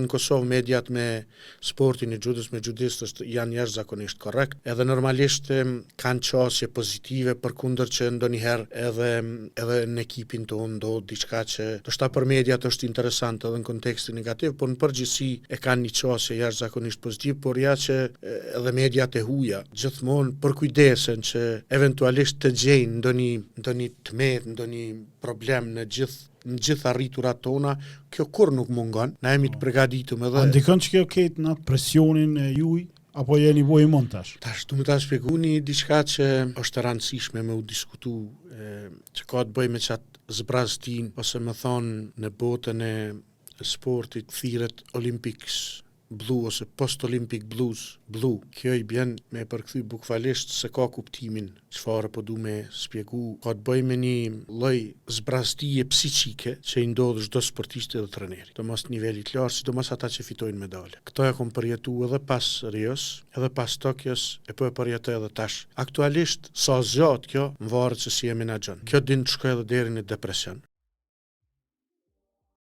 Në Kosovë mediat me sportin e judës me judistës janë jashtëzakonisht korrekt, edhe normalisht kanë qasje pozitive, përkundër që ndonjëherë edhe në ekipin tonë ndodh diçka që ndoshta për mediat është interesant edhe në kontekstin negativ, por në përgjithësi e kanë një qasje jashtëzakonisht pozitiv, por ja që edhe mediat e huaja gjithmonë përkujdesen që eventualisht të gjejnë ndonjë tmet, ndonjë problem në gjithë arriturat tona, kjo kur nuk mungon, na jemi të përgatitur edhe. A ndikon që kjo ketë në presionin e juaj, apo jeni voi mund tash? Tash du me ta shpjegoni diçka që është e rëndësishme me u diskutu, që ka të bëjë me qatë zbraztin, ose më thonë në botën e sportit thirret Olympics Blue ose post-Olympic Blues Blue. Kjo i bjen me përkthy bukfalisht se ka kuptimin çfarë po du me shpjegu. Ka të bëjë me një lloj zbraztie psiqike që i ndodh çdo sportisti dhe trajneri. Domos nivelit lart, sidomos ata që fitojnë medale. Këto e kam përjetuar edhe pas Rios, edhe pas Tokios, e po e përjetoj edhe tash. Aktualisht sa zgjat kjo, më varet se si e menaxhon. Kjo din të shkojë edhe deri në depresion.